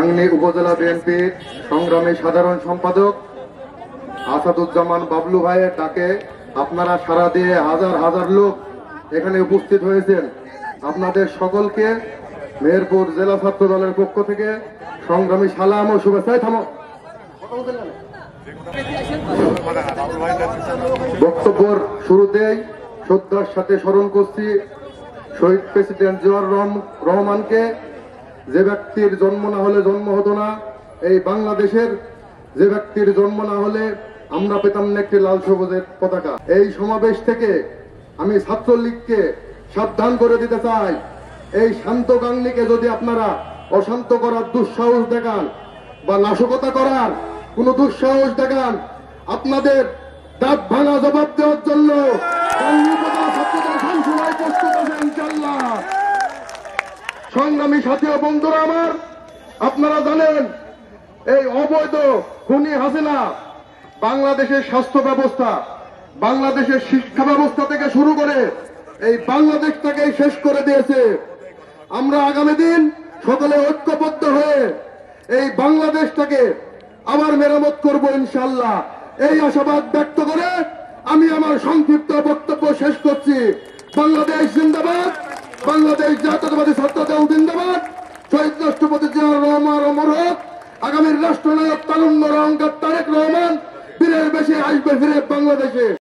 গাংনী উপজেলা বিএনপি সংগ্রামী সাধারণ সম্পাদক আসাদুজ্জামান বাবলু ভাইয়ের ডাকে আপনারা সাড়া দিয়ে হাজার হাজার লোক এখানে উপস্থিত হয়েছেন। আপনাদের সকলকে মেহেরপুর জেলা ছাত্র দলের পক্ষ থেকে সংগ্রামী সালাম ও শুভেচ্ছা। বক্তব্যের শুরুতেই শ্রদ্ধার সাথে স্মরণ করছি শহীদ প্রেসিডেন্ট জিয়াউর রহমানকে। যে ব্যক্তির জন্ম না হলে জন্ম হতো না এই বাংলাদেশের, যে ব্যক্তির জন্ম না হলে আমরা পেতাম না একটি লাল সবুজের পতাকা। এই সমাবেশ থেকে আমি ছাত্রলীগকে সাবধান করে দিতে চাই, এই শান্ত গাংনীকে যদি আপনারা অশান্ত করার দুঃসাহস দেখান বা নাশকতা করার কোন দুঃসাহস দেখান, আপনাদের দাঁত ভাঙা জবাব দেওয়ার জন্য সংগ্রামী সাথী ও বন্ধুরা আমার, আপনারা জানেন এই অবৈধ খুনি হাসিনা বাংলাদেশের স্বাস্থ্য ব্যবস্থা, বাংলাদেশের শিক্ষা ব্যবস্থা থেকে শুরু করে এই বাংলাদেশটাকে শেষ করে দিয়েছে। আমরা আগামী দিন সকলে ঐক্যবদ্ধ হয়ে এই বাংলাদেশটাকে আবার মেরামত করব ইনশাআল্লাহ। এই আশাবাদ ব্যক্ত করে আমি আমার সংক্ষিপ্ত বক্তব্য শেষ করছি। বাংলাদেশ জিন্দাবাদ, বাংলাদেশ জাতীয়তাবাদী ছাত্রদল জিন্দাবাদ, শহীদ রাষ্ট্রপতি জিয়াউর রহমান অমর হোক, আগামীর রাষ্ট্রনায়ক তারুণ্য রহমান তারেক রহমান বীরের বেশি আসবে ফিরে বাংলাদেশে।